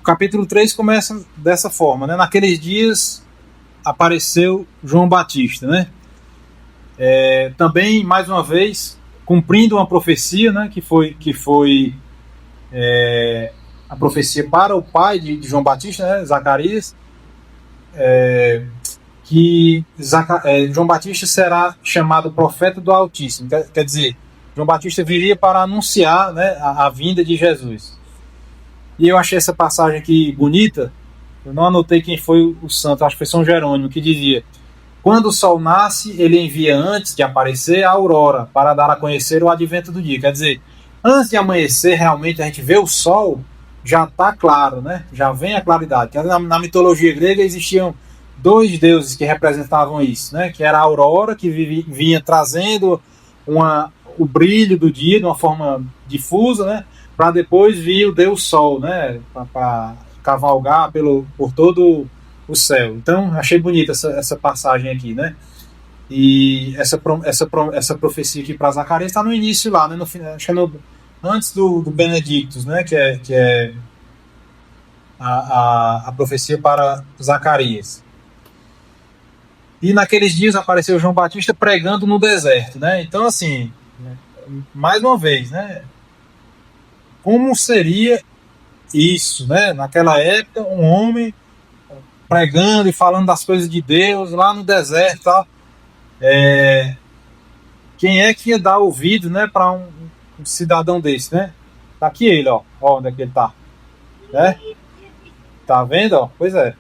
capítulo 3 começa dessa forma, né? Naqueles dias apareceu João Batista, né? Também, mais uma vez, cumprindo uma profecia, né? Que foi a profecia para o pai de João Batista, né? Zacarias, que João Batista será chamado profeta do Altíssimo. Quer dizer, João Batista viria para anunciar, né, a vinda de Jesus. E eu achei essa passagem aqui bonita. Eu não anotei quem foi o santo, acho que foi São Jerônimo, que dizia: quando o sol nasce, ele envia antes de aparecer a aurora, para dar a conhecer o advento do dia. Quer dizer, antes de amanhecer, realmente a gente vê o sol, já está claro, né? Já vem a claridade. Na mitologia grega existiam dois deuses que representavam isso, né? Que era a aurora, que vinha trazendo o brilho do dia de uma forma difusa, né? Para depois vir o Deus Sol, né? Para cavalgar por todo o céu. Então, achei bonita essa passagem aqui, né? E essa profecia aqui para Zacarias está no início lá, né? No final, acho que é antes do Benedictus, né? Que é a profecia para Zacarias. E naqueles dias apareceu João Batista pregando no deserto, né? Então, assim, mais uma vez, né? Como seria isso, né? Naquela época, um homem pregando e falando das coisas de Deus lá no deserto, tá? Quem é que ia dar ouvido, né, para um cidadão desse, né? Tá aqui ele, ó onde é que ele tá, né? Tá vendo, ó? Pois é.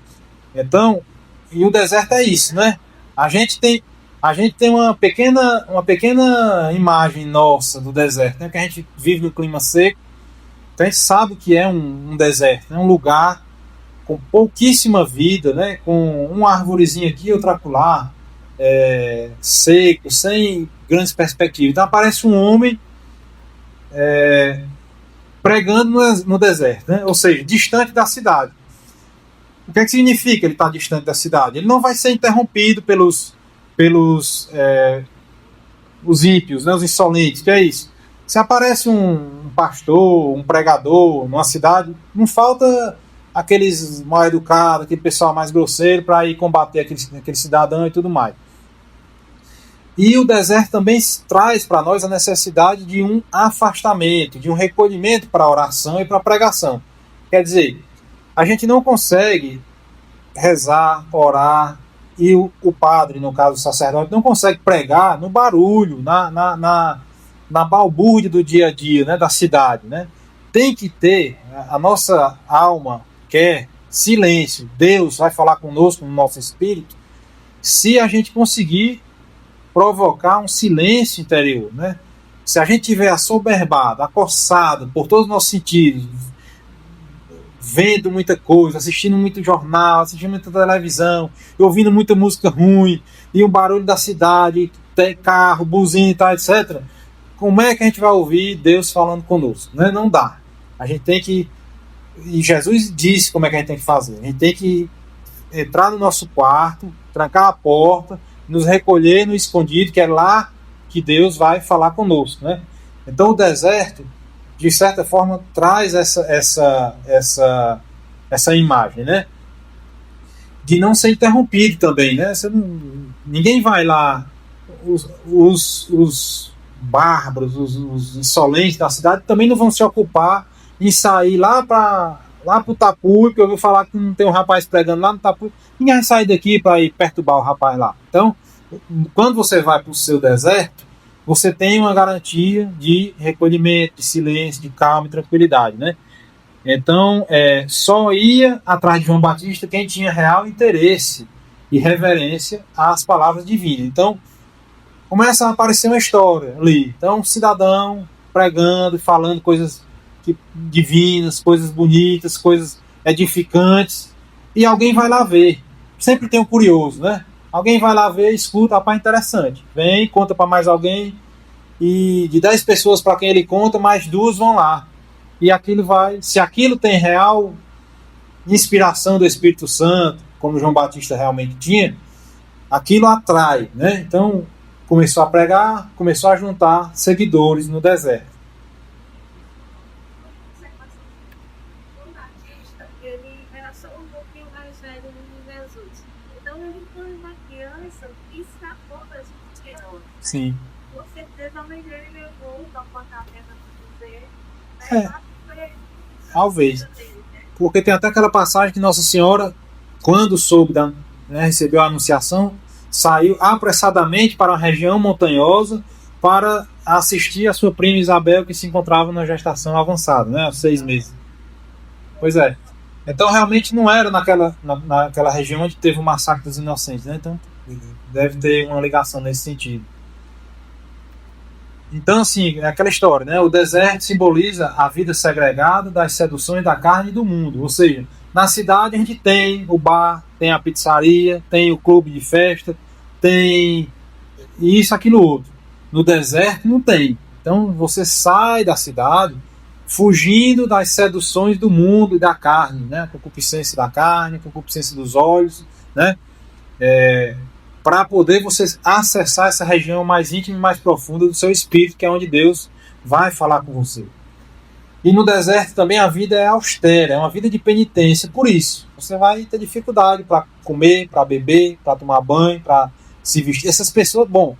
Então, e o deserto é isso, né? A gente tem uma pequena imagem nossa do deserto, né? Que a gente vive no clima seco, então a gente sabe que é um deserto, né? Um lugar com pouquíssima vida, né? Com uma arvorezinha aqui, outra acolá, seco, sem grandes perspectivas. Então aparece um homem pregando no deserto, né? Ou seja, distante da cidade. O que significa ele estar distante da cidade? Ele não vai ser interrompido pelos os ímpios, né? Os insolentes. Que é isso? Se aparece um pastor, um pregador numa cidade, não falta aqueles mal educados, aquele pessoal mais grosseiro para ir combater aquele cidadão e tudo mais. E o deserto também traz para nós a necessidade de um afastamento, de um recolhimento para a oração e para a pregação. Quer dizer, a gente não consegue rezar, orar, e o padre, no caso o sacerdote, não consegue pregar no barulho, na balbúrdia do dia a dia, né, da cidade, né? Tem que ter, a nossa alma quer silêncio. Deus vai falar conosco no nosso espírito se a gente conseguir provocar um silêncio interior, né? Se a gente tiver assoberbado, acossado por todos os nossos sentidos, vendo muita coisa, assistindo muito jornal, assistindo muita televisão, ouvindo muita música ruim, e o barulho da cidade, carro, buzina e tal, etc., como é que a gente vai ouvir Deus falando conosco? Né? Não dá. A gente tem que... E Jesus disse como é que a gente tem que fazer. A gente tem que entrar no nosso quarto, trancar a porta, nos recolher no escondido, que é lá que Deus vai falar conosco, né? Então o deserto, de certa forma, traz essa imagem, né? De não ser interrompido também, né? Ninguém vai lá, os bárbaros, os insolentes da cidade também não vão se ocupar em sair lá para o Tapuí, porque eu ouvi falar que não tem um rapaz pregando lá no Tapuí. Ninguém vai sair daqui para ir perturbar o rapaz lá. Então, quando você vai para o seu deserto, você tem uma garantia de recolhimento, de silêncio, de calma e tranquilidade, né? Então, só ia atrás de João Batista quem tinha real interesse e reverência às palavras divinas. Então, começa a aparecer uma história ali. Então, um cidadão pregando e falando coisas divinas, coisas bonitas, coisas edificantes, e alguém vai lá ver. Sempre tem um curioso, né? Alguém vai lá ver, escuta, rapaz, interessante. Vem, conta para mais alguém, e de 10 pessoas para quem ele conta, mais 2 vão lá. E aquilo vai... Se aquilo tem real inspiração do Espírito Santo, como João Batista realmente tinha, aquilo atrai, né? Então, começou a pregar, começou a juntar seguidores no deserto. ele era só um pouquinho mais velho de Jesus. Então ele foi uma criança que escapou da justiça. Sim. Com certeza a mãe dele levou para cortar a perna do José. Talvez. Porque tem até aquela passagem que Nossa Senhora, quando soube, recebeu a anunciação, saiu apressadamente para uma região montanhosa para assistir a sua prima Isabel, que se encontrava na gestação avançada, né, aos 6 meses. Pois é. Então realmente não era naquela região onde teve o massacre dos inocentes, né? Então deve ter uma ligação nesse sentido. Então, assim, é aquela história, né? O deserto simboliza a vida segregada das seduções da carne e do mundo. Ou seja, na cidade a gente tem o bar, tem a pizzaria, tem o clube de festa, tem isso, aquilo, outro. No deserto não tem. Então você sai da cidade fugindo das seduções do mundo e da carne, né? A concupiscência da carne, a concupiscência dos olhos, né? Para poder você acessar essa região mais íntima e mais profunda do seu espírito, que é onde Deus vai falar com você. E no deserto também a vida é austera, é uma vida de penitência. Por isso, você vai ter dificuldade para comer, para beber, para tomar banho, para se vestir. Essas pessoas, bom,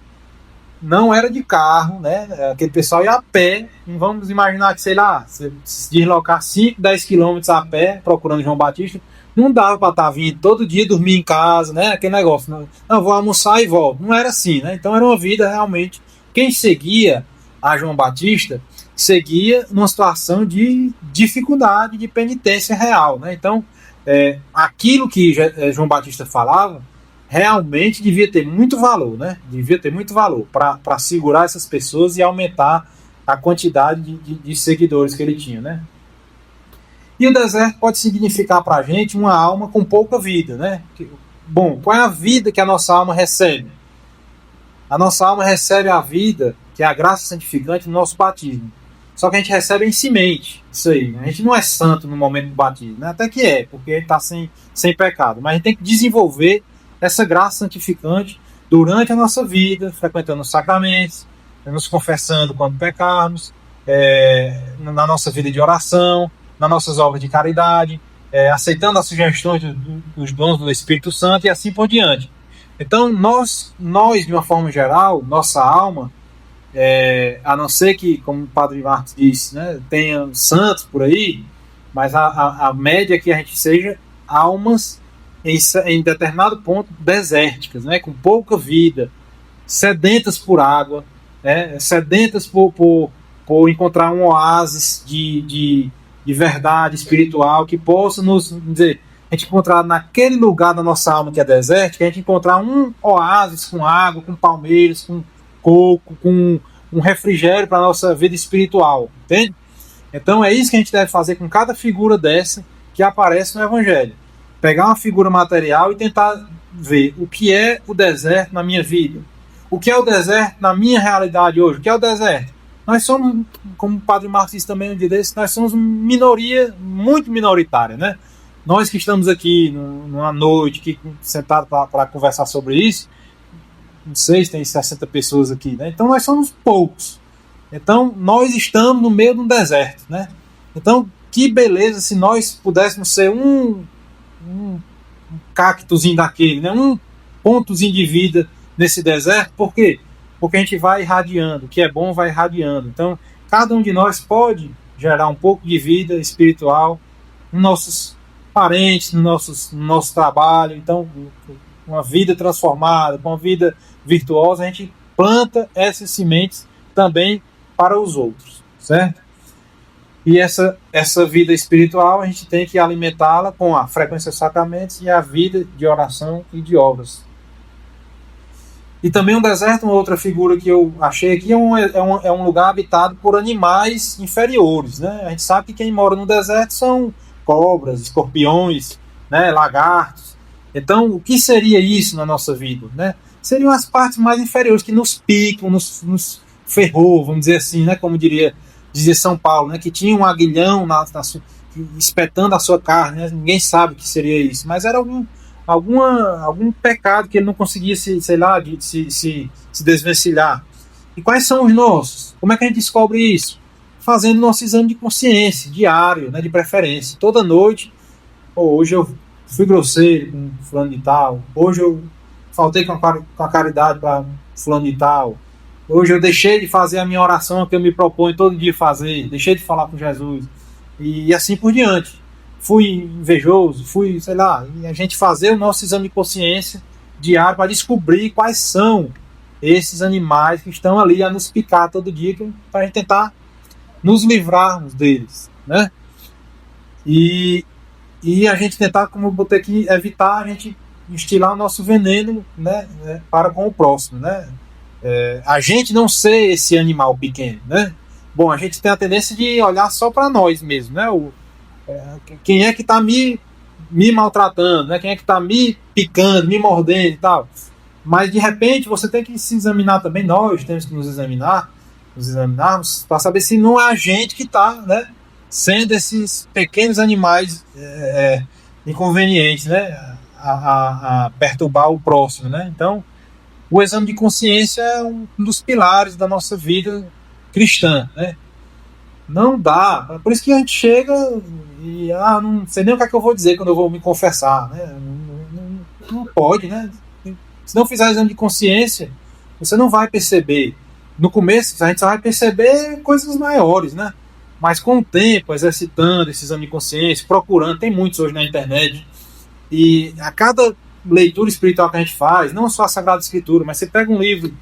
não era de carro, né? Aquele pessoal ia a pé. Vamos imaginar que, sei lá, se deslocar 5, 10 quilômetros a pé, procurando João Batista, não dava para estar vindo todo dia dormir em casa, né? Aquele negócio, não, vou almoçar e volto. Não era assim, né? Então era uma vida realmente. Quem seguia a João Batista seguia numa situação de dificuldade, de penitência real, né? Então, aquilo que João Batista falava realmente devia ter muito valor, né? Devia ter muito valor para segurar essas pessoas e aumentar a quantidade de seguidores que ele tinha, né? E o deserto pode significar para a gente uma alma com pouca vida, né? Bom, qual é a vida que a nossa alma recebe? A nossa alma recebe a vida, que é a graça santificante, no nosso batismo. Só que a gente recebe em semente, isso aí. A gente não é santo no momento do batismo, né? Até que porque ele está sem pecado. Mas a gente tem que desenvolver essa graça santificante durante a nossa vida, frequentando os sacramentos, nos confessando quando pecarmos, na nossa vida de oração, nas nossas obras de caridade, aceitando as sugestões dos dons do Espírito Santo e assim por diante. Então, nós de uma forma geral, nossa alma, a não ser que, como o Padre Marcos disse, né, tenha santos por aí, mas a média é que a gente seja almas em determinado ponto desérticas, né, com pouca vida, sedentas por água, sedentas por encontrar um oásis de verdade espiritual que possa nos dizer, a gente encontrar naquele lugar da nossa alma que é desértico, a gente encontrar um oásis com água, com palmeiras, com coco, com um refrigério para a nossa vida espiritual, entende? Então é isso que a gente deve fazer com cada figura dessa que aparece no Evangelho. Pegar uma figura material e tentar ver o que é o deserto na minha vida, o que é o deserto na minha realidade hoje, o que é o deserto. Nós somos, como o Padre Marcos disse também um dia desse, nós somos minoria muito minoritária, né? Nós que estamos aqui numa noite, sentados para conversar sobre isso, não sei se tem 60 pessoas aqui, né? Então nós somos poucos. Então nós estamos no meio de um deserto, né? Então que beleza se nós pudéssemos ser um cactozinho daquele, né? Um pontozinho de vida nesse deserto. Por quê? Porque a gente vai irradiando, o que é bom vai irradiando. Então cada um de nós pode gerar um pouco de vida espiritual nos nossos parentes, no nosso trabalho. Então uma vida transformada, uma vida virtuosa, a gente planta essas sementes também para os outros, certo? E essa vida espiritual a gente tem que alimentá-la com a frequência dos sacramentos e a vida de oração e de obras. E também um deserto, uma outra figura que eu achei aqui, é um lugar habitado por animais inferiores, né? A gente sabe que quem mora no deserto são cobras, escorpiões, né, lagartos. Então, o que seria isso na nossa vida, né? Seriam as partes mais inferiores que nos picam, nos ferrou, vamos dizer assim, né? Como dizia São Paulo, né? Que tinha um aguilhão espetando a sua carne, né? Ninguém sabe o que seria isso, mas era algum pecado que ele não conseguia se desvencilhar. E quais são os nossos? Como é que a gente descobre isso? Fazendo nosso exame de consciência diário, né? De preferência, toda noite, hoje eu fui grosseiro com fulano de tal, hoje eu faltei com a caridade para fulano de tal, hoje eu deixei de fazer a minha oração que eu me proponho todo dia fazer, deixei de falar com Jesus, e assim por diante. Fui invejoso, sei lá, e a gente fazer o nosso exame de consciência diário para descobrir quais são esses animais que estão ali a nos picar todo dia, para a gente tentar nos livrarmos deles, né? E a gente tentar, como eu botei aqui, evitar a gente instilar o nosso veneno, né, para com o próximo, né? A gente não ser esse animal pequeno, né? Bom, a gente tem a tendência de olhar só para nós mesmos, né? Quem é que está me maltratando, né? Quem é que está me picando, me mordendo e tal. Mas de repente você tem que se examinar também, nós temos que nos examinarmos para saber se não é a gente que está, né, sendo esses pequenos animais inconvenientes, né, a perturbar o próximo, né? Então, o exame de consciência é um dos pilares da nossa vida cristã, né? Não dá, por isso que a gente chega e não sei nem o que é que eu vou dizer quando eu vou me confessar, né? Não pode, né? Se não fizer exame de consciência, você não vai perceber. No começo, a gente só vai perceber coisas maiores, né? Mas com o tempo, exercitando esse exame de consciência, procurando, tem muitos hoje na internet, e a cada leitura espiritual que a gente faz, não só a Sagrada Escritura, mas você pega um livro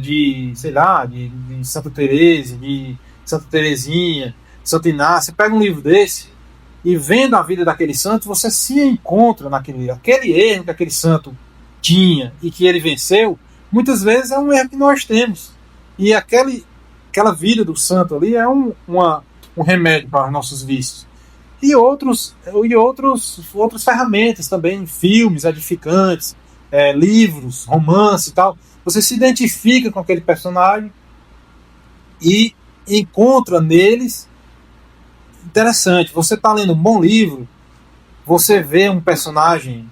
de, sei lá, de Santa Teresa, de Santa Teresinha, Santo Inácio, você pega um livro desse, e vendo a vida daquele santo, você se encontra aquele erro que aquele santo tinha e que ele venceu, muitas vezes é um erro que nós temos. E aquela vida do santo ali é um remédio para os nossos vícios. E outras ferramentas também, filmes edificantes, livros, romances e tal. Você se identifica com aquele personagem e encontra neles. Interessante, você está lendo um bom livro, você vê um personagem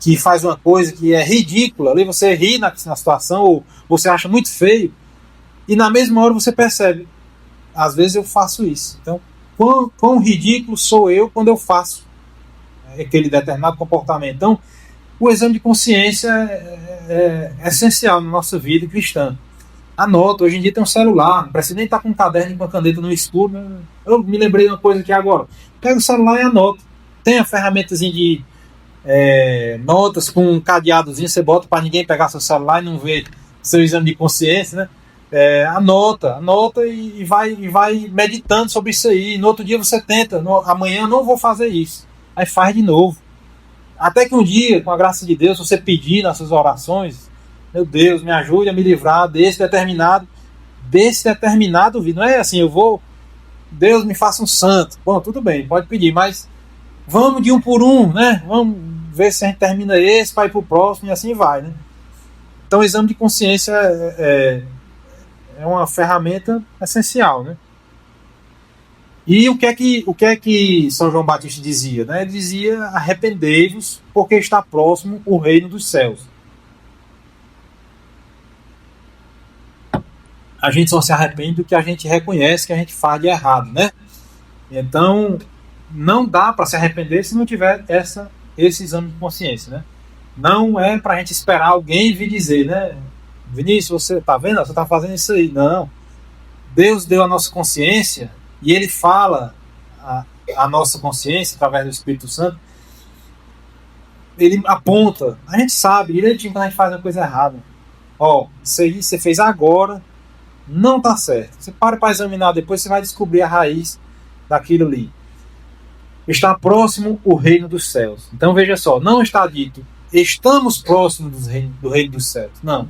que faz uma coisa que é ridícula, ali você ri na situação, ou você acha muito feio, e na mesma hora você percebe, às vezes eu faço isso. Então, quão ridículo sou eu quando eu faço aquele determinado comportamento. Então, o exame de consciência é essencial na nossa vida cristã. Anota, hoje em dia tem um celular, não precisa nem estar com um caderno e com uma caneta no escuro, né? Eu me lembrei de uma coisa aqui agora. Pega o celular e anota. Tem a ferramentazinha de notas com um cadeadozinho, você bota para ninguém pegar seu celular e não ver seu exame de consciência, né? Anota e vai meditando sobre isso aí. No outro dia você tenta, amanhã eu não vou fazer isso, aí faz de novo, até que um dia, com a graça de Deus, você pedir nas suas orações, meu Deus, me ajude a me livrar desse determinado vício. Não é assim, Deus me faça um santo. Bom, tudo bem, pode pedir, mas vamos de um por um, né? Vamos ver se a gente termina esse para ir para o próximo, e assim vai, né? Então o exame de consciência é uma ferramenta essencial, né? E o que é que São João Batista dizia, né? Ele dizia: arrependei-vos, porque está próximo o reino dos céus. A gente só se arrepende do que a gente reconhece que a gente faz de errado, né? Então, não dá para se arrepender se não tiver esse exame de consciência, né? Não é para a gente esperar alguém vir dizer, né? Vinícius, você está vendo? Você está fazendo isso aí. Não. Deus deu a nossa consciência e Ele fala a nossa consciência através do Espírito Santo. Ele aponta. A gente sabe direitinho quando a gente faz uma coisa errada. Isso aí você fez agora, não está certo. Você para examinar depois, você vai descobrir a raiz daquilo ali. Está próximo o reino dos céus. Então veja só, não está dito estamos próximos do reino dos céus. Não.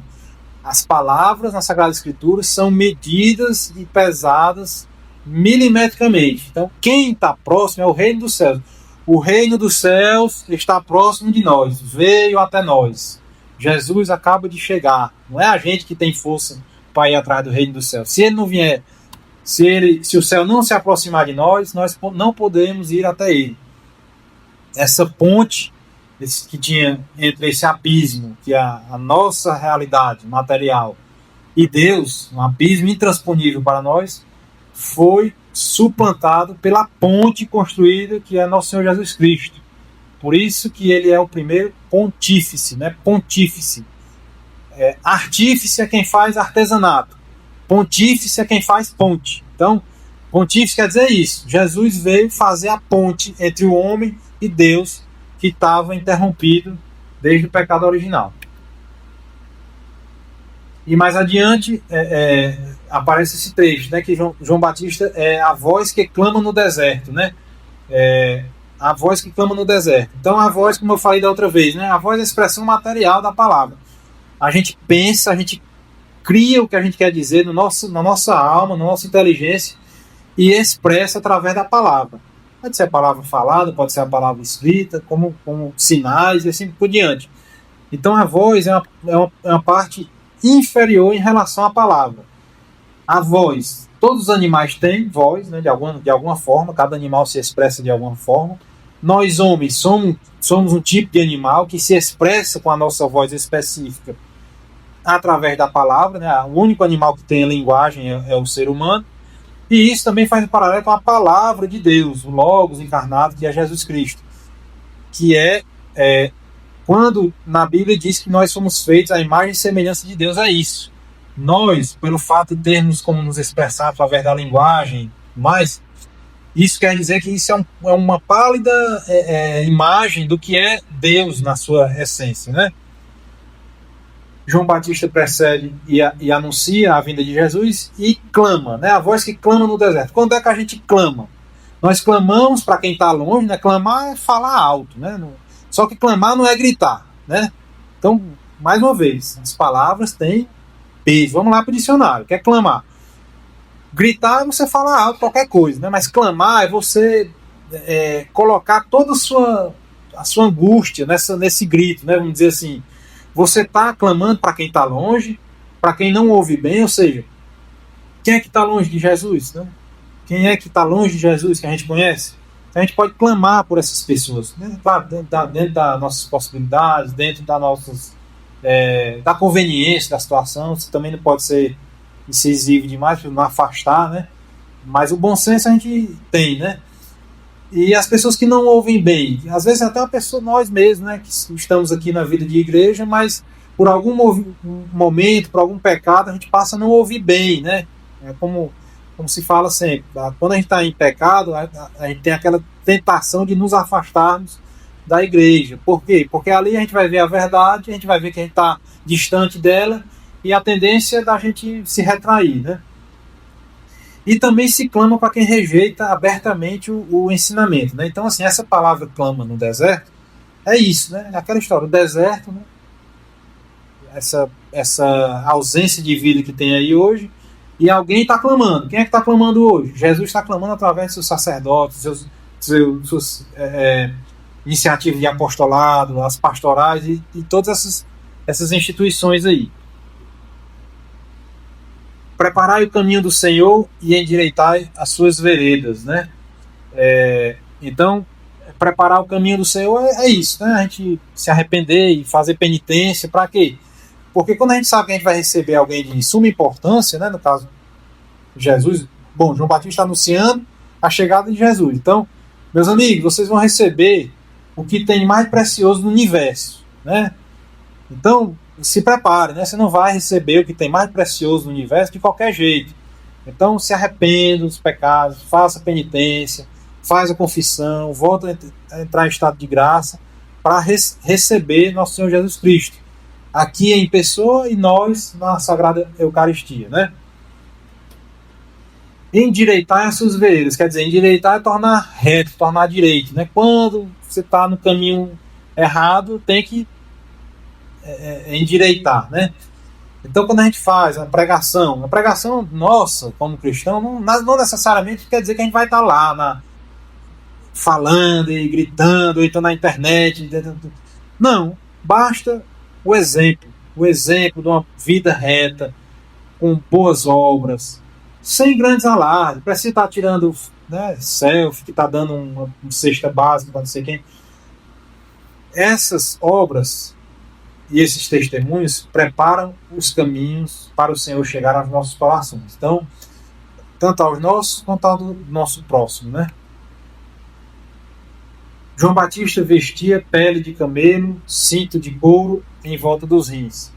As palavras na Sagrada Escritura são medidas e pesadas milimetricamente. Então quem está próximo é o reino dos céus. O reino dos céus está próximo de nós, veio até nós. Jesus acaba de chegar. Não é a gente que tem força para ir atrás do reino dos céus. Se ele não vier, se o céu não se aproximar de nós não podemos ir até ele. Essa ponte que tinha entre esse abismo, que é a nossa realidade material, e Deus, um abismo intransponível para nós, foi suplantado pela ponte construída, que é nosso Senhor Jesus Cristo. Por isso que ele é o primeiro pontífice, né? Pontífice. Artífice é quem faz artesanato. Pontífice é quem faz ponte. Então, pontífice quer dizer isso. Jesus veio fazer a ponte entre o homem e Deus, que estava interrompido desde o pecado original. E mais adiante aparece esse trecho, né, que João Batista é a voz que clama no deserto, né? A voz que clama no deserto. Então a voz, como eu falei da outra vez, né, a voz é a expressão material da palavra. A gente pensa, a gente cria o que a gente quer dizer na nossa alma, na nossa inteligência, e expressa através da palavra. Pode ser a palavra falada, pode ser a palavra escrita, como sinais e assim por diante. Então a voz é uma parte inferior em relação à palavra. A voz, todos os animais têm voz, né, de alguma forma, cada animal se expressa de alguma forma. Nós homens somos um tipo de animal que se expressa com a nossa voz específica através da palavra, né? O único animal que tem a linguagem é o ser humano. E isso também faz um paralelo com a palavra de Deus, o Logos encarnado, que é Jesus Cristo, que quando na Bíblia diz que nós somos feitos à imagem e semelhança de Deus, é isso. Nós, pelo fato de termos como nos expressar através da linguagem, mas isso quer dizer que isso é uma pálida imagem do que é Deus na sua essência, né? João Batista precede e anuncia a vinda de Jesus e clama, né? A voz que clama no deserto. Quando é que a gente clama? Nós clamamos para quem está longe, né? Clamar é falar alto, né? Só que clamar não é gritar, né? Então, mais uma vez, as palavras têm peso. Vamos lá para o dicionário. O que é clamar? Gritar é você falar alto qualquer coisa, né? Mas clamar é você colocar toda a sua angústia nesse grito, né? Vamos dizer assim. Você está clamando para quem está longe, para quem não ouve bem, ou seja, quem é que está longe de Jesus, né? Quem é que está longe de Jesus que a gente conhece? A gente pode clamar por essas pessoas, né? Claro, dentro das nossas possibilidades, dentro da conveniência da situação. Você também não pode ser incisivo demais para não afastar, né? Mas o bom senso a gente tem, né? E as pessoas que não ouvem bem, às vezes até uma pessoa, nós mesmos, né, que estamos aqui na vida de igreja, mas por algum momento, por algum pecado, a gente passa a não ouvir bem, né? É como se fala sempre, quando a gente está em pecado, a gente tem aquela tentação de nos afastarmos da igreja. Por quê? Porque ali a gente vai ver a verdade, a gente vai ver que a gente está distante dela, e a tendência é da gente se retrair, né? E também se clama para quem rejeita abertamente o ensinamento, né? Então, assim, essa palavra clama no deserto é isso, né? É aquela história, o deserto, né? Essa ausência de vida que tem aí hoje, e alguém está clamando. Quem é que está clamando hoje? Jesus está clamando através dos seus sacerdotes, suas iniciativas de apostolado, as pastorais e todas essas instituições aí. Preparai o caminho do Senhor e endireitai as suas veredas, né? Então, preparar o caminho do Senhor é isso, né? A gente se arrepender e fazer penitência, para quê? Porque quando a gente sabe que a gente vai receber alguém de suma importância, né? No caso, Jesus, bom, João Batista está anunciando a chegada de Jesus. Então, meus amigos, vocês vão receber o que tem mais precioso no universo, né? Então, se prepare, né? Você não vai receber o que tem mais precioso no universo de qualquer jeito. Então, se arrependa dos pecados, faça penitência, faz a confissão, volta a entrar em estado de graça para receber nosso Senhor Jesus Cristo, aqui em pessoa e nós na Sagrada Eucaristia, né? Endireitar as suas veredas, quer dizer, endireitar é tornar reto, tornar direito, né? Quando você está no caminho errado, tem que endireitar, né? Então, quando a gente faz a pregação nossa, como cristão, não necessariamente quer dizer que a gente vai estar lá falando e gritando, ou então na internet. Não, basta o exemplo de uma vida reta, com boas obras, sem grandes alardes. Precisa estar tirando, né, selfie, que está dando uma cesta básica para não sei quem. Essas obras e esses testemunhos preparam os caminhos para o Senhor chegar aos nossos corações. Então, tanto aos nossos quanto ao do nosso próximo, né? João Batista vestia pele de camelo, cinto de couro em volta dos rins.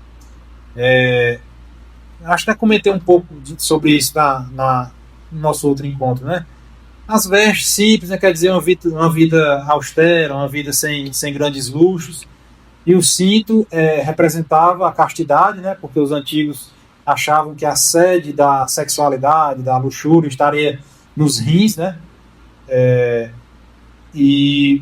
Acho que já comentei um pouco sobre isso no nosso outro encontro, né? As vestes simples, né, quer dizer, uma vida austera, uma vida sem grandes luxos. E o cinto representava a castidade, né? Porque os antigos achavam que a sede da sexualidade, da luxúria, estaria nos rins, né? E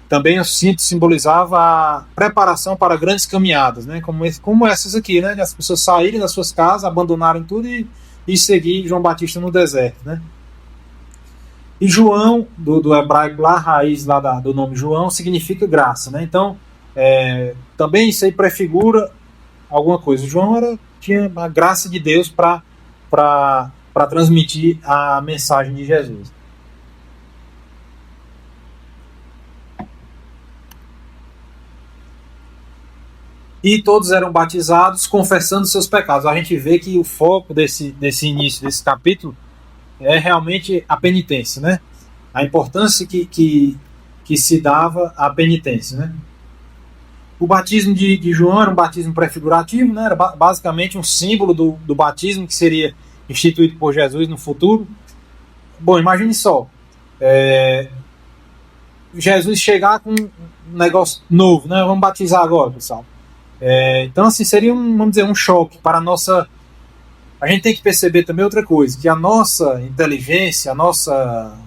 também o cinto simbolizava a preparação para grandes caminhadas, né? Como essas aqui, né? As pessoas saírem das suas casas, abandonarem tudo e seguir João Batista no deserto, né? E João, do hebraico lá, a raiz lá do nome João, significa graça, né? Então, também isso aí prefigura alguma coisa. O João tinha a graça de Deus para transmitir a mensagem de Jesus. E todos eram batizados confessando seus pecados. A gente vê que o foco desse início desse capítulo é realmente a penitência, né? A importância que se dava à penitência, né? O batismo de João era um batismo prefigurativo, né? Era basicamente um símbolo do batismo que seria instituído por Jesus no futuro. Bom, imagine só, Jesus chegar com um negócio novo, né? Vamos batizar agora, pessoal. Então, assim, seria vamos dizer, um choque para a nossa... A gente tem que perceber também outra coisa, que a nossa inteligência, a nossa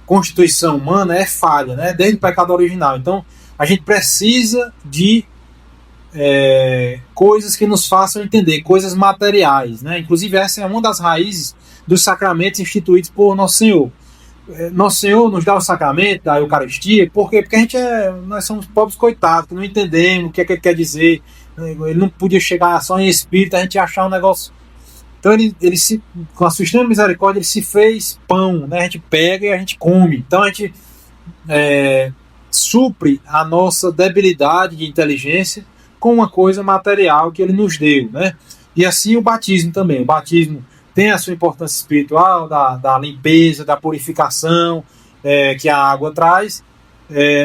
constituição humana é falha, né? Desde o pecado original. Então, a gente precisa de coisas que nos façam entender, coisas materiais, né? Inclusive, essa é uma das raízes dos sacramentos instituídos por Nosso Senhor. Nosso Senhor nos dá o sacramento da Eucaristia, por quê? Porque nós somos pobres coitados, que não entendemos o que ele quer dizer. Ele não podia chegar só em espírito, a gente achar um negócio. Então com a sua extrema misericórdia, ele se fez pão, né? A gente pega e a gente come. Então a gente supre a nossa debilidade de inteligência com uma coisa material que ele nos deu, né? E assim o batismo também. O batismo tem a sua importância espiritual, da limpeza, da purificação que a água traz,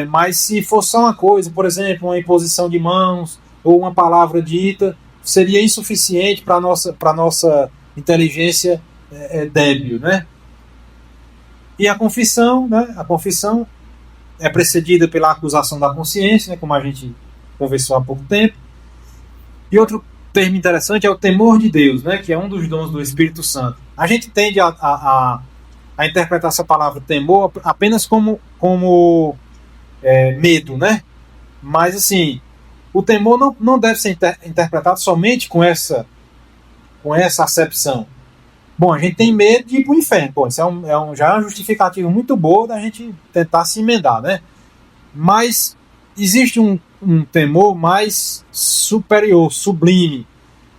mas se for só uma coisa, por exemplo, uma imposição de mãos ou uma palavra dita, seria insuficiente para a nossa inteligência débil, né? E a confissão, né? A confissão é precedida pela acusação da consciência, né? Como a gente conversou há pouco tempo. E outro termo interessante é o temor de Deus, né? Que é um dos dons do Espírito Santo. A gente tende a interpretar essa palavra temor apenas como medo, né? Mas assim, o temor não deve ser interpretado somente com essa acepção. Bom, a gente tem medo de ir para o inferno. Pô, isso já é uma justificativa muito boa da gente tentar se emendar, né? Mas existe um temor mais superior, sublime,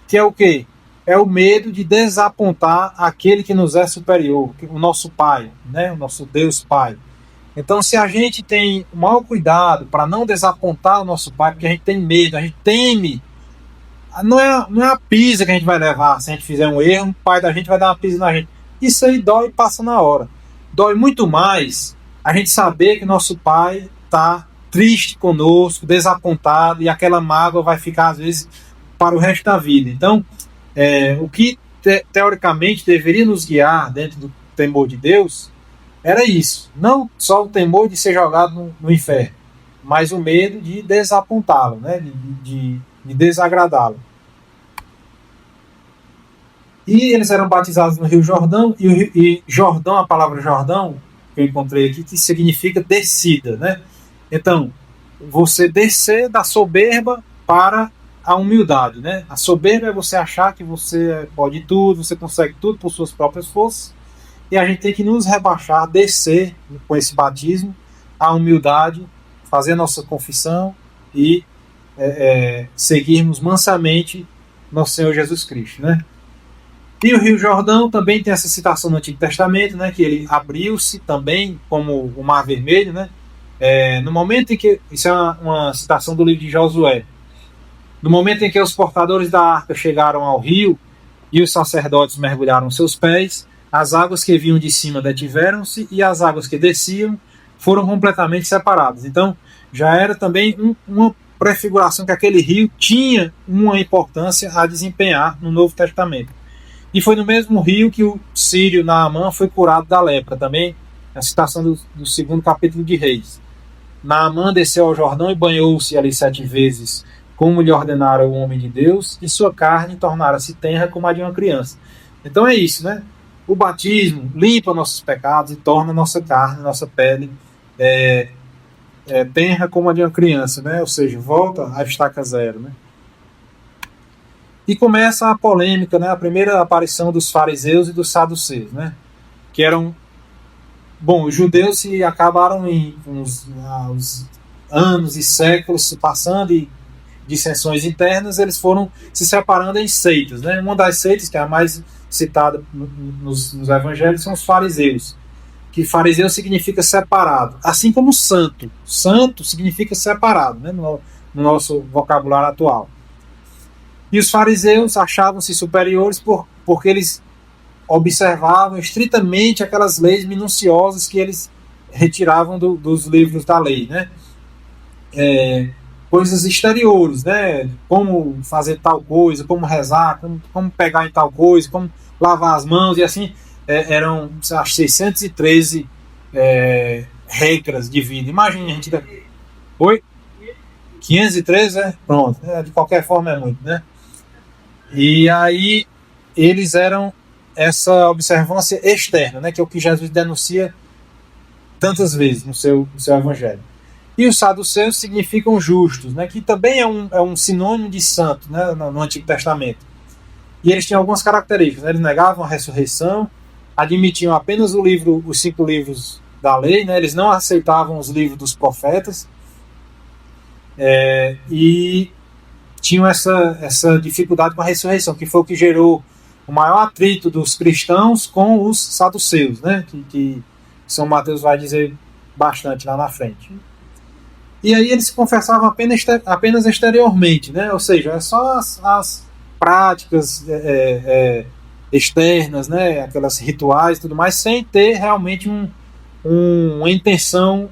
que é o quê? É o medo de desapontar aquele que nos é superior, o nosso Pai, né? O nosso Deus Pai. Então, se a gente tem o maior cuidado para não desapontar o nosso Pai, porque a gente tem medo, a gente teme, não é a pisa que a gente vai levar. Se a gente fizer um erro, o Pai da gente vai dar uma pisa na gente. Isso aí dói e passa na hora. Dói muito mais a gente saber que nosso Pai está triste conosco, desapontado, e aquela mágoa vai ficar, às vezes, para o resto da vida. Então, o que teoricamente deveria nos guiar dentro do temor de Deus era isso. Não só o temor de ser jogado no inferno, mas o medo de desapontá-lo, né? de desagradá-lo. E eles eram batizados no Rio Jordão, e Jordão, a palavra Jordão, que eu encontrei aqui, que significa descida, né? Então, você descer da soberba para a humildade, né? A soberba é você achar que você pode tudo, você consegue tudo por suas próprias forças, e a gente tem que nos rebaixar, descer com esse batismo, a humildade, fazer a nossa confissão e seguirmos mansamente nosso Senhor Jesus Cristo, né? E o Rio Jordão também tem essa citação no Antigo Testamento, né? Que ele abriu-se também como o Mar Vermelho, né? No momento em que... Isso é uma citação do livro de Josué. No momento em que os portadores da arca chegaram ao rio, E os sacerdotes mergulharam seus pés, as águas que vinham de cima detiveram-se, e as águas que desciam foram completamente separadas. Então, já era também uma prefiguração que aquele rio tinha uma importância a desempenhar no Novo Testamento. E foi no mesmo rio que o sírio Naamã foi curado da lepra, também a citação do 2º capítulo de Reis. Naamã desceu ao Jordão e banhou-se ali 7 vezes, como lhe ordenara o homem de Deus, e sua carne tornara-se tenra como a de uma criança. Então é isso, né? O batismo limpa nossos pecados e torna nossa carne, nossa pele tenra como a de uma criança, né? Ou seja, volta à estaca zero, né? E começa a polêmica, né? A primeira aparição dos fariseus e dos saduceus, né? Que eram... Bom, os judeus se acabaram em uns anos e séculos se passando e dissensões internas, eles foram se separando em seitas, né? Uma das seitas, que é a mais citada nos evangelhos, são os fariseus. Que fariseu significa separado, assim como santo. Santo significa separado, né? No nosso vocabulário atual. E os fariseus achavam-se superiores porque eles observavam estritamente aquelas leis minuciosas que eles retiravam dos livros da lei, né? Coisas exteriores, né? Como fazer tal coisa, como rezar, como pegar em tal coisa, como lavar as mãos, e assim eram acho, 613 regras de vida. Imagina a gente... Oi? 513, né? Pronto. De qualquer forma é muito, né? E aí eles eram essa observância externa, né? Que é o que Jesus denuncia tantas vezes no seu evangelho. E os saduceus significam justos, né? Que também é um sinônimo de santo, né? No Antigo Testamento. E eles tinham algumas características, né? Eles negavam a ressurreição, admitiam apenas os 5 livros da lei, né? Eles não aceitavam os livros dos profetas, e tinham essa dificuldade com a ressurreição, que foi o que gerou o maior atrito dos cristãos com os saduceus, né? Que São Mateus vai dizer bastante lá na frente. E aí eles se confessavam apenas exteriormente, né? Ou seja, é só as práticas externas, né? Aquelas rituais e tudo mais, sem ter realmente uma intenção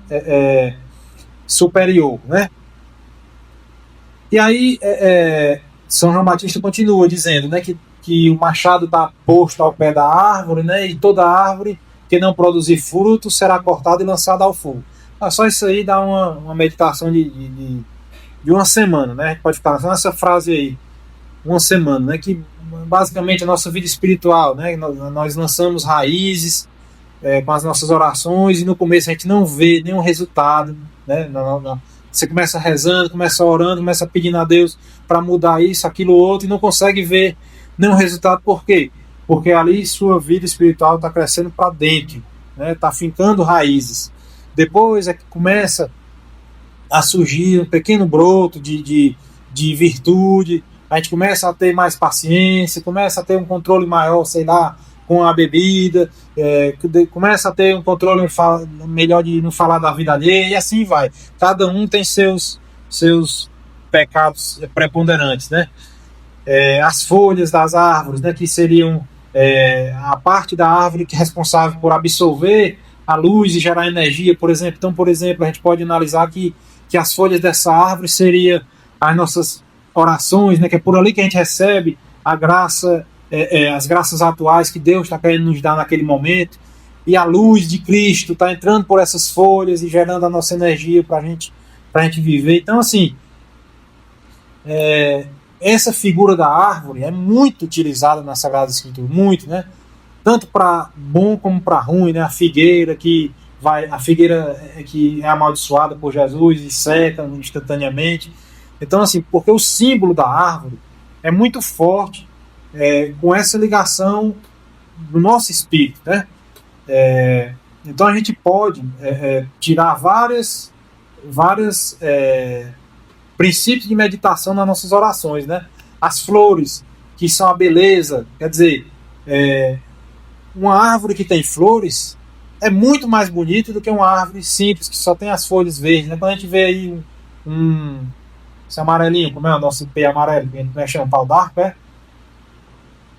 superior, né? E aí São João Batista continua dizendo, né, que o machado está posto ao pé da árvore, né, e toda árvore que não produzir fruto será cortada e lançada ao fogo. Só isso aí dá uma meditação de uma semana, né? A gente pode ficar nessa frase aí, uma semana, né? Que basicamente a nossa vida espiritual, né? Nós lançamos raízes com as nossas orações, e no começo a gente não vê nenhum resultado, né? Você começa rezando, começa orando, começa pedindo a Deus para mudar isso, aquilo, outro, e não consegue ver nenhum resultado. Por quê? Porque ali sua vida espiritual está crescendo para dentro, né? Está fincando raízes. Depois é que começa a surgir um pequeno broto de virtude, a gente começa a ter mais paciência, começa a ter um controle maior, sei lá, com a bebida, começa a ter um controle melhor de não falar da vida alheia, e assim vai. Cada um tem seus pecados preponderantes, né? As folhas das árvores, né, que seriam a parte da árvore que é responsável por absorver a luz e gerar energia, por exemplo. Então, por exemplo, a gente pode analisar que as folhas dessa árvore seriam as nossas orações, né, que é por ali que a gente recebe a graça, as graças atuais que Deus está querendo nos dar naquele momento, e a luz de Cristo está entrando por essas folhas e gerando a nossa energia para a gente viver. Então, assim, essa figura da árvore é muito utilizada na Sagrada Escritura, muito, né? Tanto para bom como para ruim, né? A figueira que é amaldiçoada por Jesus e seca instantaneamente. Então, assim, porque o símbolo da árvore é muito forte, com essa ligação do nosso espírito, né? Então a gente pode tirar vários princípios de meditação nas nossas orações, né? As flores, que são a beleza, quer dizer, uma árvore que tem flores é muito mais bonita do que uma árvore simples que só tem as folhas verdes, né? Quando a gente vê aí esse amarelinho, como é o nosso ipê amarelo, que a gente chama pau d'arco,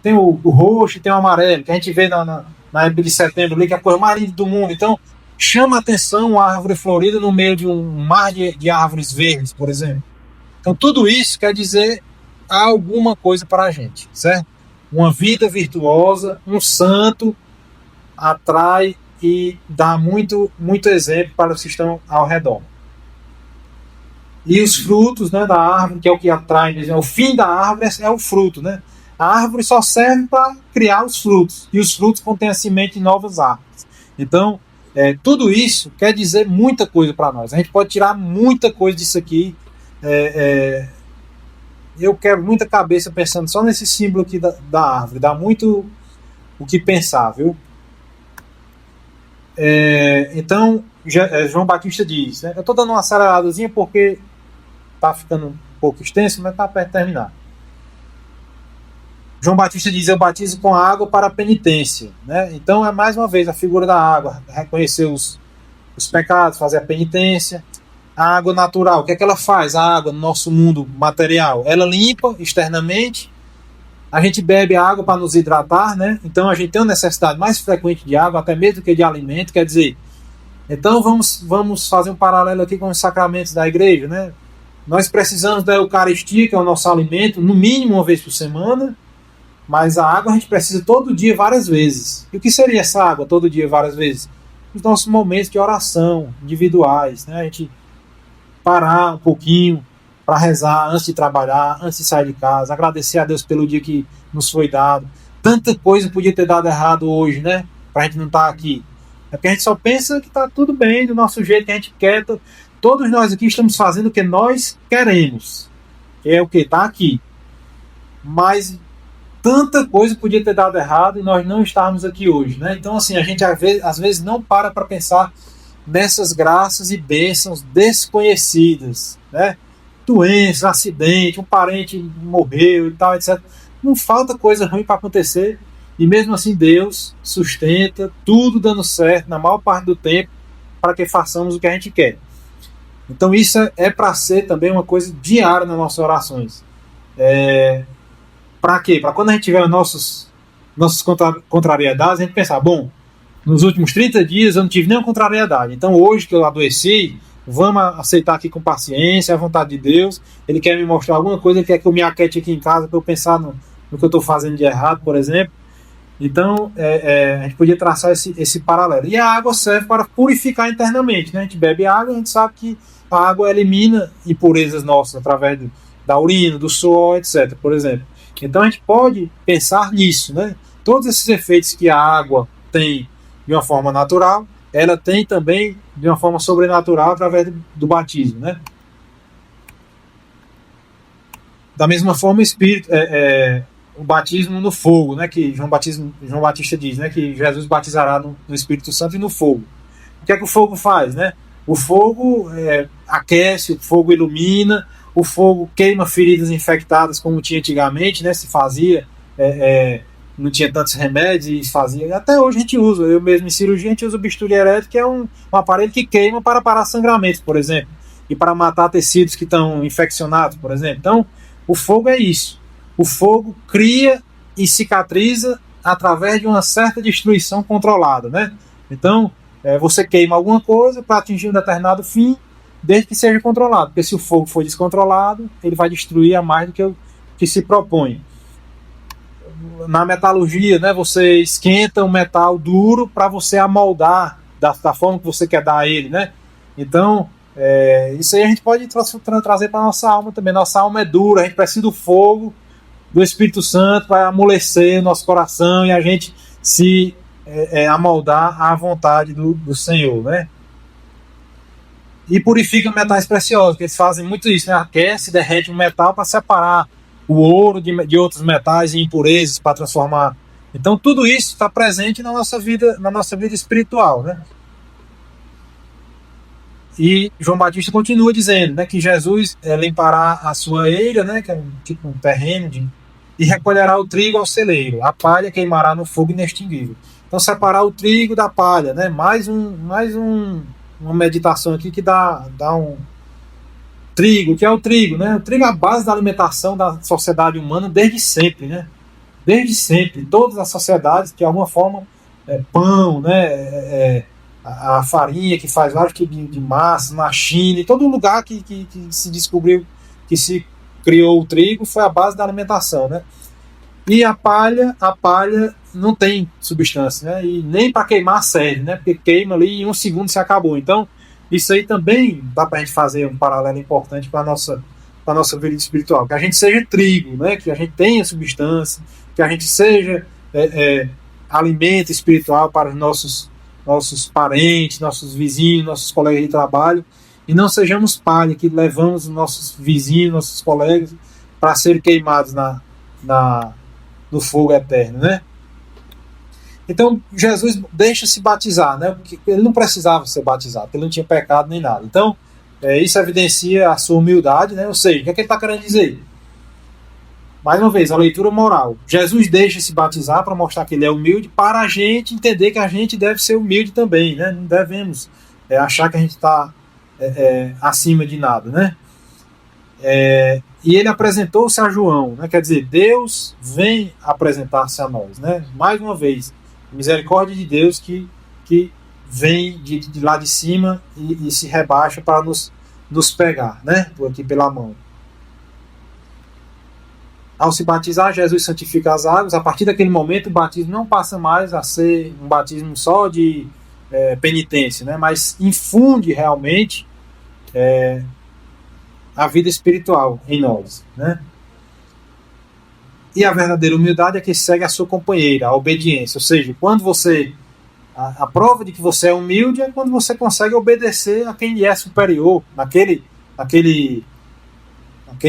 tem o roxo e tem o amarelo, que a gente vê na época de setembro ali, que é a coisa mais linda do mundo. Então, chama a atenção uma árvore florida no meio de um mar de árvores verdes, por exemplo. Então, tudo isso quer dizer alguma coisa para a gente, certo? Uma vida virtuosa, um santo, atrai e dá muito, muito exemplo para os que estão ao redor. E os frutos, né, da árvore, que é o que atrai, o fim da árvore é o fruto, né? A árvore só serve para criar os frutos, e os frutos contêm a semente de novas árvores. Então, tudo isso quer dizer muita coisa para nós. A gente pode tirar muita coisa disso aqui. Eu quero muita cabeça pensando só nesse símbolo aqui da árvore. Dá muito o que pensar, viu? Então, João Batista diz, né? Eu estou dando uma aceleradazinha porque está ficando um pouco extenso, mas está perto de terminar. João Batista diz, eu batizo com água para a penitência, né? Então é mais uma vez a figura da água, reconhecer os pecados, fazer a penitência. A água natural, o que é que ela faz? A água no nosso mundo material, ela limpa externamente. A gente bebe água para nos hidratar, né? Então a gente tem uma necessidade mais frequente de água, até mesmo do que de alimento, quer dizer. Então vamos fazer um paralelo aqui com os sacramentos da igreja, né? Nós precisamos da Eucaristia, que é o nosso alimento, no mínimo uma vez por semana, mas a água a gente precisa todo dia, várias vezes. E o que seria essa água todo dia, várias vezes? Os nossos momentos de oração individuais, né? A gente parar um pouquinho para rezar antes de trabalhar, antes de sair de casa, agradecer a Deus pelo dia que nos foi dado. Tanta coisa podia ter dado errado hoje, né? Para a gente não estar aqui. É porque a gente só pensa que está tudo bem, do nosso jeito que a gente quer. Todos nós aqui estamos fazendo o que nós queremos. Que é o que? Está aqui. Mas tanta coisa podia ter dado errado e nós não estarmos aqui hoje, né? Então, assim, a gente às vezes não para pensar nessas graças e bênçãos desconhecidas, né? Doenças, acidente, um parente morreu e tal, etc. Não falta coisa ruim para acontecer e mesmo assim Deus sustenta tudo dando certo na maior parte do tempo para que façamos o que a gente quer. Então isso é para ser também uma coisa diária nas nossas orações. Para quê? Para quando a gente tiver nossas contrariedades, a gente pensar, bom, nos últimos 30 dias eu não tive nenhuma contrariedade. Então hoje que eu adoeci, vamos aceitar aqui com paciência a vontade de Deus. Ele quer me mostrar alguma coisa, ele quer que eu me aquete aqui em casa para eu pensar no que eu estou fazendo de errado, por exemplo. Então a gente podia traçar esse paralelo. E a água serve para purificar internamente, né? A gente bebe água, a gente sabe que a água elimina impurezas nossas através da urina, do suor, etc., por exemplo. Então a gente pode pensar nisso, né? Todos esses efeitos que a água tem de uma forma natural, ela tem também de uma forma sobrenatural através do batismo, né? Da mesma forma, o batismo no fogo, né? Que João Batista diz, né? Que Jesus batizará no Espírito Santo e no fogo. O que é que o fogo faz, né? O fogo aquece, o fogo ilumina, o fogo queima feridas infectadas como tinha antigamente, né? Se fazia, não tinha tantos remédios e fazia. Até hoje a gente usa, eu mesmo em cirurgia a gente usa o bisturi elétrico, que é um aparelho que queima para parar sangramentos, por exemplo, e para matar tecidos que estão infeccionados, por exemplo. Então, o fogo é isso. O fogo cria e cicatriza através de uma certa destruição controlada, né? Então, você queima alguma coisa para atingir um determinado fim, desde que seja controlado, porque se o fogo for descontrolado, ele vai destruir a mais do que o que se propõe. Na metalurgia, né, você esquenta um metal duro para você amoldar da forma que você quer dar a ele, né? Então, isso aí a gente pode trazer para a nossa alma também. Nossa alma é dura, a gente precisa do fogo do Espírito Santo para amolecer o nosso coração e a gente se amoldar à vontade do Senhor, né? E purifica metais preciosos, que eles fazem muito isso, né? Aquece, derrete um metal para separar o ouro de outros metais e impurezas para transformar. Então tudo isso está presente na nossa vida espiritual, né? E João Batista continua dizendo, né, que Jesus limpará a sua eira, né, que é tipo um terreno, e recolherá o trigo ao celeiro, a palha queimará no fogo inextinguível. Então separar o trigo da palha, né? Mais uma meditação aqui que dá um trigo, que é o trigo, né? O trigo é a base da alimentação da sociedade humana desde sempre, né? desde sempre, todas as sociedades, de alguma forma, pão, né, a farinha que faz vários tipos de massa, na China, em todo lugar que se descobriu, que se criou o trigo, foi a base da alimentação, né? E a palha não tem substância, né? E nem para queimar serve, né? Porque queima ali e em um segundo se acabou. Então, isso aí também dá para a gente fazer um paralelo importante para a nossa vida espiritual. Que a gente seja trigo, né? Que a gente tenha substância, que a gente seja alimento espiritual para os nossos parentes, nossos vizinhos, nossos colegas de trabalho, e não sejamos palha que levamos os nossos vizinhos, nossos colegas para serem queimados no fogo eterno, né? Então Jesus deixa se batizar, né? Porque ele não precisava ser batizado, porque ele não tinha pecado nem nada. Então isso evidencia a sua humildade, né? Ou seja, o que é que ele está querendo dizer? Mais uma vez, a leitura moral. Jesus deixa se batizar para mostrar que ele é humilde, para a gente entender que a gente deve ser humilde também, né? Não devemos achar que a gente está acima de nada, né? E ele apresentou-se a João, né? Quer dizer, Deus vem apresentar-se a nós, né? Mais uma vez, misericórdia de Deus que vem de lá de cima e se rebaixa para nos pegar, né? Por aqui pela mão. Ao se batizar, Jesus santifica as águas. A partir daquele momento, o batismo não passa mais a ser um batismo só de penitência, né? Mas infunde realmente a vida espiritual em nós, né? E a verdadeira humildade é que segue a sua companheira, a obediência. Ou seja, quando você... A prova de que você é humilde é quando você consegue obedecer a quem lhe é superior naquele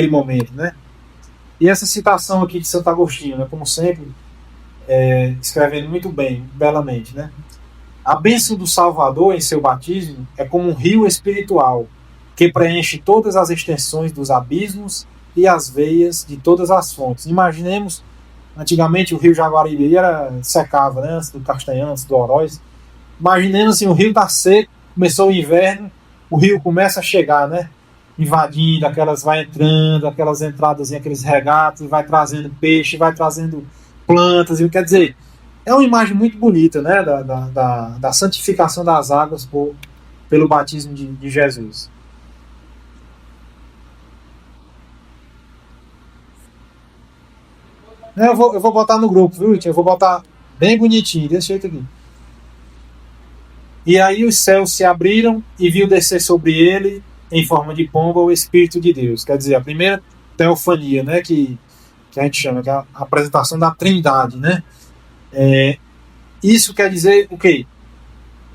momento, né? E essa citação aqui de Santo Agostinho, né, como sempre, escrevendo muito bem, belamente, né? A bênção do Salvador em seu batismo é como um rio espiritual que preenche todas as extensões dos abismos e as veias de todas as fontes. Imaginemos, antigamente o rio Jaguaribe secava, né, antes do Castanhal, antes do Oroz. Imaginemos assim, o rio está seco, começou o inverno, o rio começa a chegar, né? Invadindo, vai entrando, aquelas entradas, aqueles regatos, vai trazendo peixe, vai trazendo plantas, e quer dizer, é uma imagem muito bonita, né, da santificação das águas pelo batismo de Jesus. Eu vou botar no grupo, viu, Tia? Eu vou botar bem bonitinho, desse jeito aqui. E aí os céus se abriram e viu descer sobre ele em forma de pomba o Espírito de Deus. Quer dizer, a primeira teofania, né, que a gente chama, que é a apresentação da Trindade, né? Isso quer dizer o quê?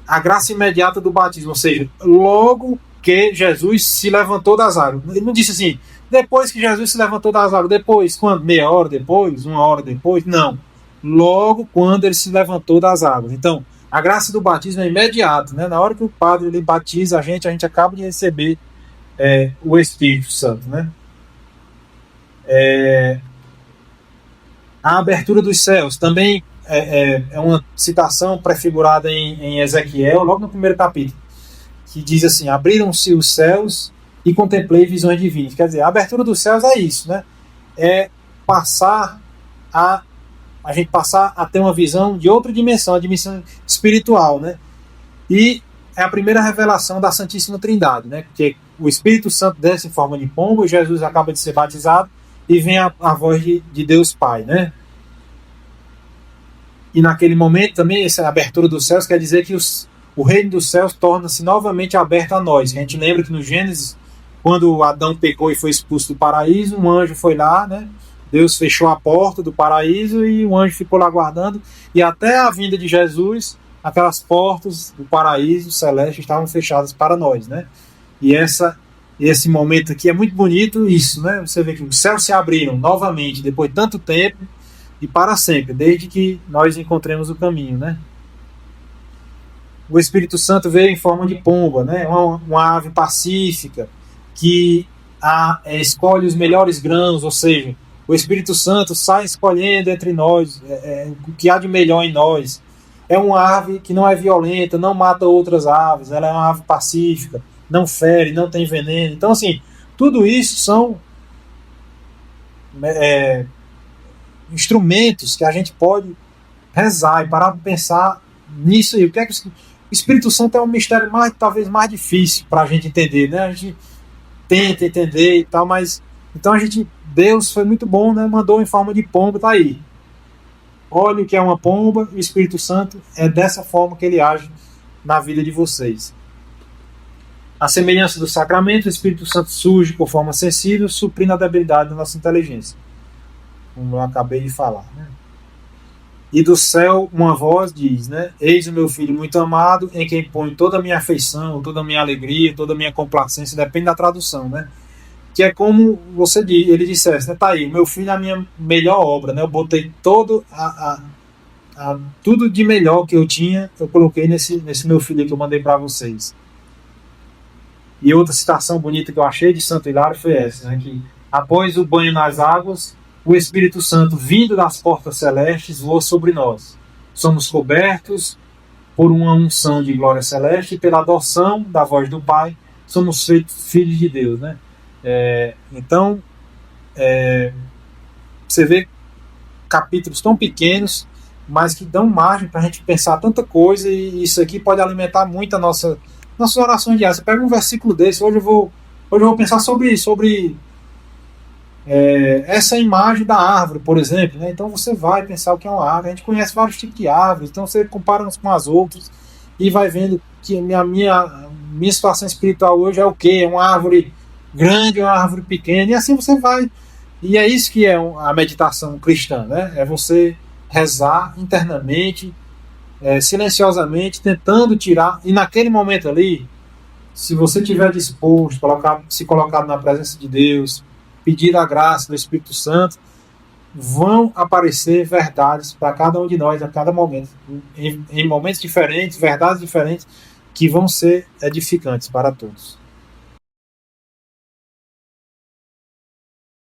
A graça imediata do batismo, ou seja, logo que Jesus se levantou das águas. Ele não disse assim, depois que Jesus se levantou das águas, depois, quando? Meia hora depois? Uma hora depois? Não. Logo quando ele se levantou das águas. Então, a graça do batismo é imediata, né? Na hora que o padre ele batiza a gente acaba de receber o Espírito Santo, né? A abertura dos céus também é uma citação prefigurada em Ezequiel, logo no primeiro capítulo, que diz assim: abriram-se os céus e contemplei visões divinas. Quer dizer, a abertura dos céus é isso, né? É passar a gente passar a ter uma visão de outra dimensão, a dimensão espiritual, né? E é a primeira revelação da Santíssima Trindade, né? Porque o Espírito Santo desce em forma de pombo, Jesus acaba de ser batizado e vem a voz de Deus Pai, né? E naquele momento também, essa abertura dos céus quer dizer que o reino dos céus torna-se novamente aberto a nós. A gente lembra que no Gênesis, quando Adão pecou e foi expulso do paraíso, um anjo foi lá, né? Deus fechou a porta do paraíso e o anjo ficou lá guardando, e até a vinda de Jesus, aquelas portas do paraíso celeste estavam fechadas para nós, né? E esse momento aqui é muito bonito, isso, né? Você vê que os céus se abriram novamente depois de tanto tempo e para sempre, desde que nós encontremos o caminho, né? O Espírito Santo veio em forma de pomba, né? Uma ave pacífica que escolhe os melhores grãos, ou seja, o Espírito Santo sai escolhendo entre nós o que há de melhor em nós. É uma ave que não é violenta, não mata outras aves, ela é uma ave pacífica, não fere, não tem veneno. Então, assim, tudo isso são instrumentos que a gente pode rezar e parar para pensar nisso aí. O que é que o Espírito Santo é um mistério talvez mais difícil para a gente entender, né? A gente tenta entender e tal, mas então Deus foi muito bom, né? Mandou em forma de pomba, tá aí. Olha o que é uma pomba, o Espírito Santo é dessa forma que ele age na vida de vocês. A semelhança do sacramento, o Espírito Santo surge por forma sensível, suprindo a debilidade da nossa inteligência. Como eu acabei de falar, né? E do céu uma voz diz, né? Eis o meu filho muito amado, em quem ponho toda a minha afeição, toda a minha alegria, toda a minha complacência, depende da tradução, né? Que é como ele dissesse, né? Tá aí, o meu filho é a minha melhor obra, né? Eu botei todo tudo de melhor que eu tinha, eu coloquei nesse meu filho que eu mandei para vocês. E outra citação bonita que eu achei de Santo Hilário foi essa, né? Que após o banho nas águas, o Espírito Santo, vindo das portas celestes, voa sobre nós. Somos cobertos por uma unção de glória celeste e pela adoção da voz do Pai, somos feitos filhos de Deus, né? Então, você vê capítulos tão pequenos, mas que dão margem para a gente pensar tanta coisa, e isso aqui pode alimentar muito a nossas orações diárias. Você pega um versículo desse, hoje eu vou pensar sobre essa imagem da árvore, por exemplo, né? Então você vai pensar o que é uma árvore. A gente conhece vários tipos de árvores, então você compara umas com as outras e vai vendo que a minha situação espiritual hoje é o quê? É uma árvore grande, uma árvore pequena, e assim você vai. E é isso que é a meditação cristã, né? É você rezar internamente, silenciosamente, tentando tirar, e naquele momento ali, se você estiver disposto, se colocado na presença de Deus, pedir a graça do Espírito Santo, vão aparecer verdades para cada um de nós a cada momento, em momentos diferentes, verdades diferentes, que vão ser edificantes para todos.